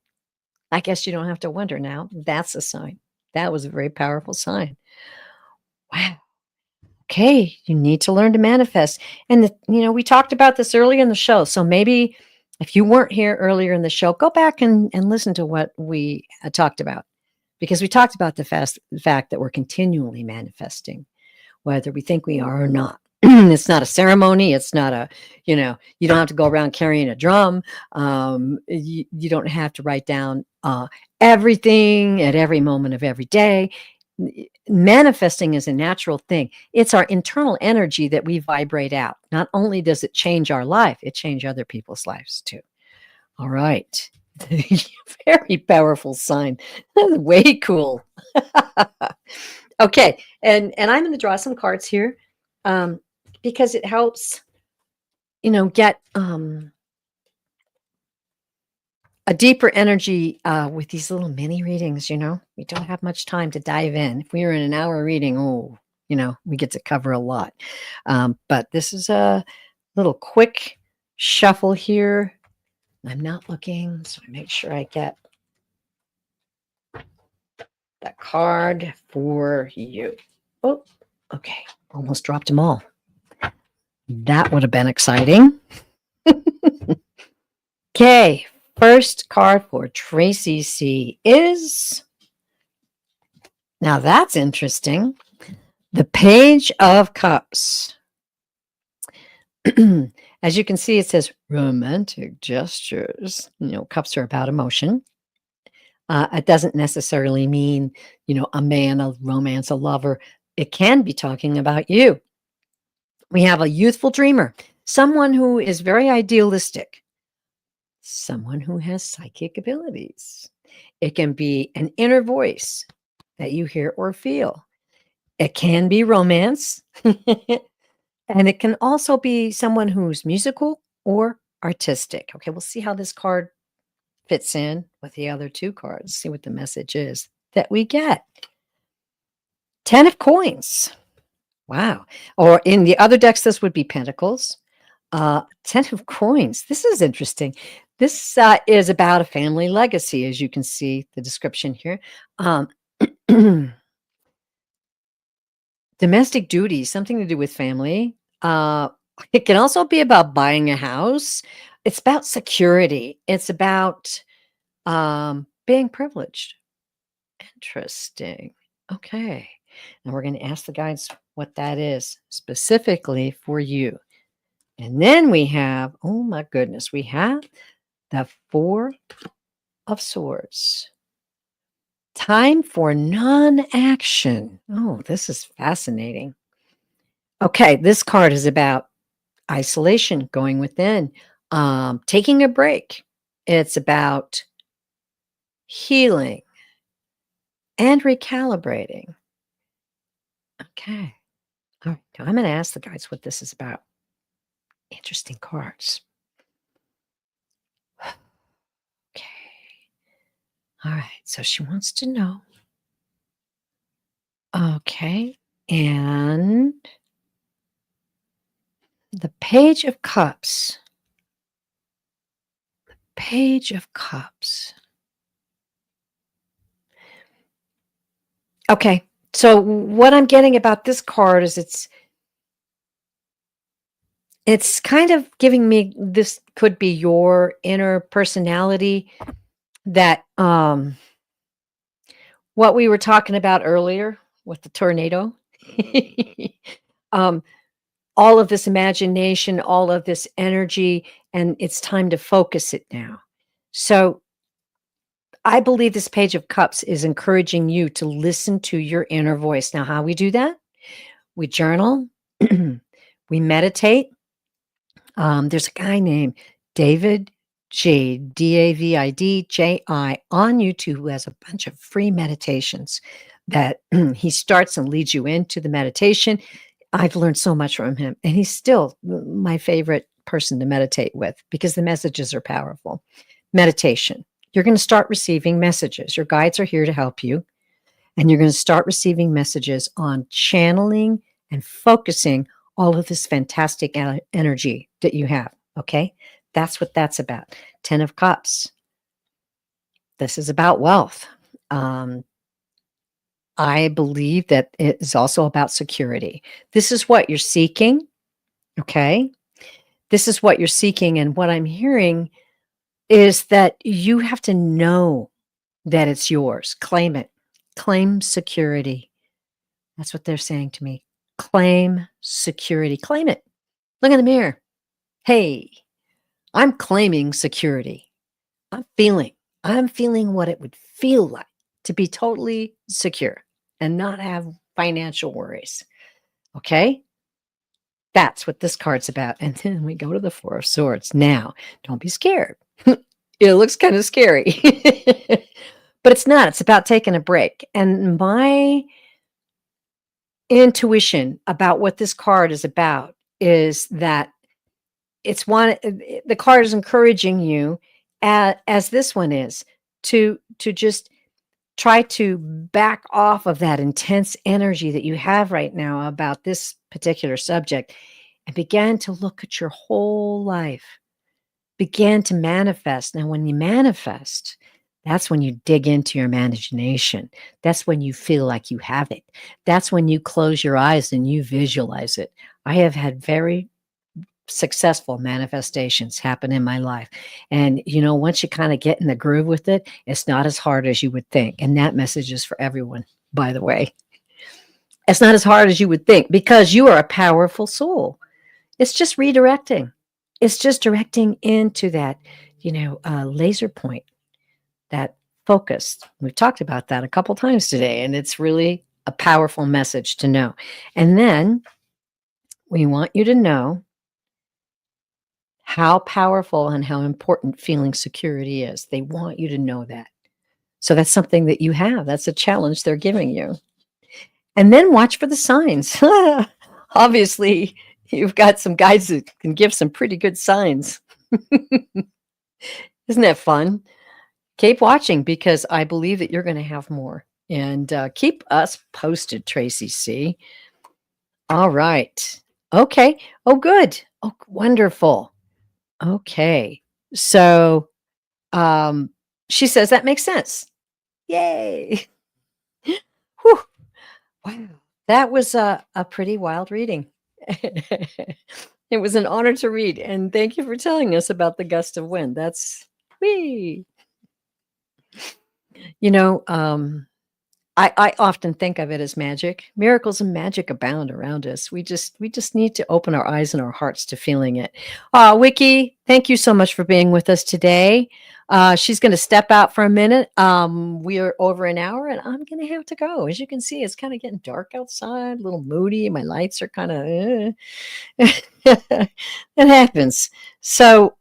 A: I guess you don't have to wonder now. That's a sign. That was a very powerful sign. Wow. Okay, you need to learn to manifest. And we talked about this earlier in the show. So maybe if you weren't here earlier in the show, go back and listen to what we talked about. Because we talked about the fact that we're continually manifesting, whether we think we are or not. It's not a ceremony. It's not a, you don't have to go around carrying a drum. You don't have to write down everything at every moment of every day. Manifesting is a natural thing. It's our internal energy that we vibrate out. Not only does it change our life, it changes other people's lives too. All right. Very powerful sign. Way cool. Okay. And I'm going to draw some cards here because it helps, get a deeper energy with these little mini readings. We don't have much time to dive in. If we were in an hour reading, we get to cover a lot. But this is a little quick shuffle here. I'm not looking, so I make sure I get that card for you. Oh, okay. Almost dropped them all. That would have been exciting. Okay. First card for Tracy C is, now that's interesting, the Page of Cups. As you can see, it says romantic gestures. Cups are about emotion. It doesn't necessarily mean, a man, a romance, a lover. It can be talking about you. We have a youthful dreamer, someone who is very idealistic, someone who has psychic abilities. It can be an inner voice that you hear or feel. It can be romance. And it can also be someone who's musical or artistic. Okay, we'll see how this card fits in with the other two cards. See what the message is that we get. 10 of coins. Wow. Or in the other decks, this would be pentacles. 10 of coins. This is interesting. This is about a family legacy, as you can see the description here. Domestic duties, something to do with family. It can also be about buying a house. It's about security. It's about being privileged. Interesting. Okay. And we're going to ask the guides what that is specifically for you. And then we have, oh my goodness, we have the 4 of Swords. Time for non-action. Oh, this is fascinating. Okay, this card is about isolation, going within, taking a break. It's about healing and recalibrating. Okay. All right. Now I'm going to ask the guides what this is about. Interesting cards. Okay. All right. So she wants to know. Okay. And the Page of Cups. The Page of Cups. Okay. So what I'm getting about this card is it's kind of giving me, this could be your inner personality that what we were talking about earlier with the tornado. All of this imagination, all of this energy, and it's time to focus it now. So I believe this Page of Cups is encouraging you to listen to your inner voice. Now, how we do that? We journal, we meditate. There's a guy named David J, Davidji on YouTube who has a bunch of free meditations that he starts and leads you into the meditation. I've learned so much from him, and he's still my favorite person to meditate with because the messages are powerful. Meditation. You're going to start receiving messages. Your guides are here to help you, and you're going to start receiving messages on channeling and focusing all of this fantastic energy that you have. Okay. That's what that's about. 10 of Cups. This is about wealth. I believe that it is also about security. This is what you're seeking. Okay. This is what you're seeking. And what I'm hearing is that you have to know that it's yours. Claim it. Claim security. That's what they're saying to me. Claim security. Claim it. Look in the mirror. Hey, I'm claiming security. I'm feeling what it would feel like to be totally secure and not have financial worries. Okay? That's what this card's about. And then we go to the Four of Swords. Now, don't be scared. It looks kind of scary, but it's not. It's about taking a break. And my intuition about what this card is about is that the card is encouraging you, as this one is, to just try to back off of that intense energy that you have right now about this particular subject and begin to look at your whole life. Begin to manifest. Now, when you manifest, that's when you dig into your imagination. That's when you feel like you have it. That's when you close your eyes and you visualize it. I have had very successful manifestations happen in my life. And, once you kind of get in the groove with it, it's not as hard as you would think. And that message is for everyone, by the way. It's not as hard as you would think because you are a powerful soul. It's just redirecting. It's just directing into that, laser point, that focus. We've talked about that a couple times today, and it's really a powerful message to know. And then we want you to know how powerful and how important feeling security is. They want you to know that. So that's something that you have. That's a challenge they're giving you. And then watch for the signs. Obviously, you've got some guides that can give some pretty good signs. Isn't that fun? Keep watching because I believe that you're going to have more. And keep us posted, Tracy C. All right. Okay. Oh, good. Oh, wonderful. Okay. So she says that makes sense. Yay. Whew. Wow. That was a pretty wild reading. It was an honor to read. And thank you for telling us about the gust of wind. That's wee. I often think of it as magic. Miracles and magic abound around us. We just need to open our eyes and our hearts to feeling it. Wiki, thank you so much for being with us today. She's going to step out for a minute. We are over an hour, and I'm going to have to go. As you can see, it's kind of getting dark outside, a little moody. My lights are kind of. It happens. So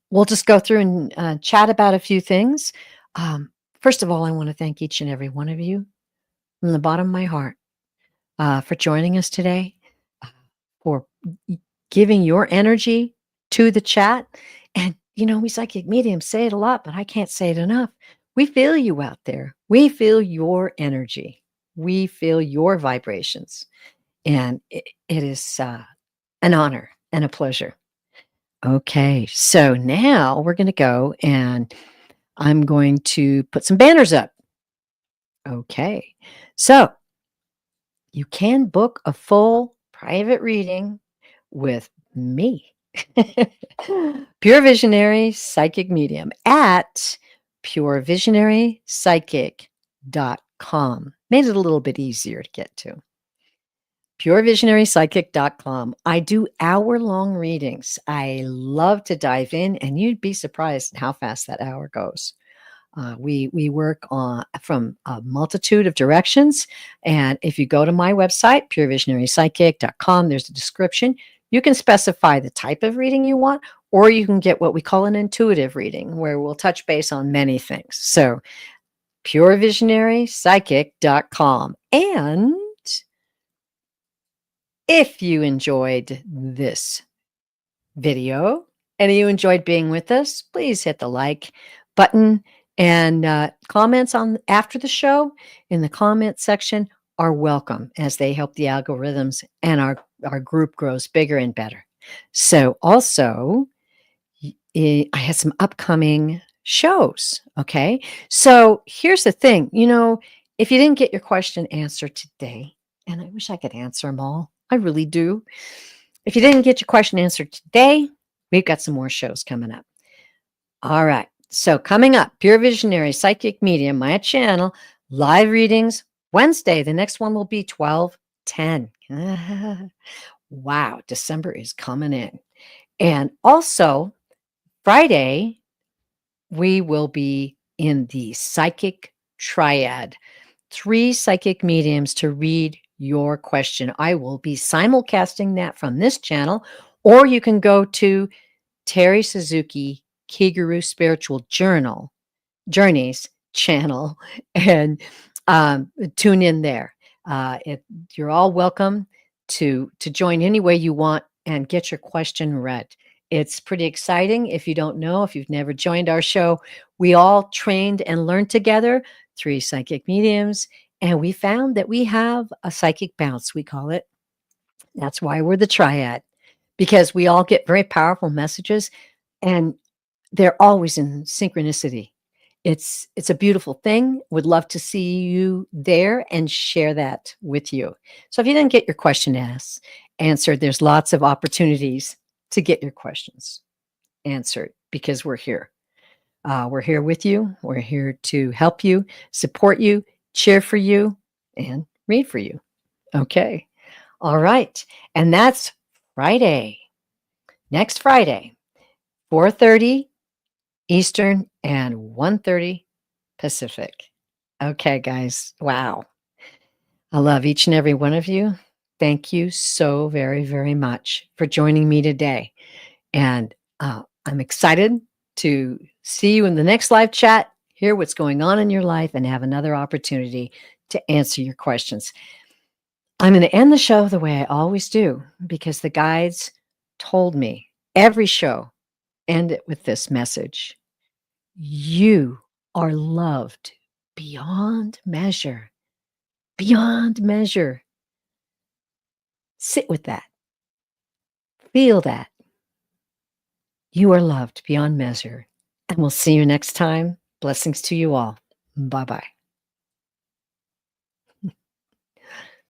A: we'll just go through and chat about a few things. First of all, I want to thank each and every one of you from the bottom of my heart for joining us today, for giving your energy to the chat. And, we psychic mediums say it a lot, but I can't say it enough. We feel you out there. We feel your energy. We feel your vibrations. And it is an honor and a pleasure. Okay, so now we're going to go and I'm going to put some banners up. Okay, so you can book a full private reading with me, Pure Visionary Psychic Medium, at purevisionarypsychic.com. Made it a little bit easier to get to. purevisionarypsychic.com. I do hour-long readings. I love to dive in, and you'd be surprised how fast that hour goes. We work from a multitude of directions. And if you go to my website, purevisionarypsychic.com, there's a description. You can specify the type of reading you want, or you can get what we call an intuitive reading, where we'll touch base on many things. So purevisionarypsychic.com. And if you enjoyed this video and you enjoyed being with us, please hit the like button. And comments on after the show in the comment section are welcome, as they help the algorithms and our group grows bigger and better. So also, I had some upcoming shows. Okay. So here's the thing, if you didn't get your question answered today, and I wish I could answer them all, I really do. If you didn't get your question answered today, we've got some more shows coming up. All right. So coming up, Pure Visionary Psychic Medium, my channel, live readings Wednesday. The next one will be 12 10. Wow, December is coming in. And also, Friday, we will be in the psychic triad. 3 psychic mediums to read your question. I will be simulcasting that from this channel, or you can go to Terry Suzuki Kiguru Spiritual Journeys channel and tune in there. You're all welcome to join any way you want and get your question read. It's pretty exciting. If you don't know, if you've never joined our show, we all trained and learned together, 3 psychic mediums, and we found that we have a psychic bounce, we call it. That's why we're the triad, because we all get very powerful messages and they're always in synchronicity. It's a beautiful thing. Would love to see you there and share that with you. So if you didn't get your question answered, there's lots of opportunities to get your questions answered because we're here. We're here with you. We're here to help you, support you, cheer for you, and read for you. Okay. All right. And that's Friday. Next Friday, 4:30 Eastern and 1:30 Pacific. Okay, guys. Wow. I love each and every one of you. Thank you so very, very much for joining me today. And I'm excited to see you in the next live chat, hear what's going on in your life, and have another opportunity to answer your questions. I'm going to end the show the way I always do because the guides told me every show, end it with this message. You are loved beyond measure, beyond measure. Sit with that. Feel that. You are loved beyond measure. And we'll see you next time. Blessings to you all. Bye bye.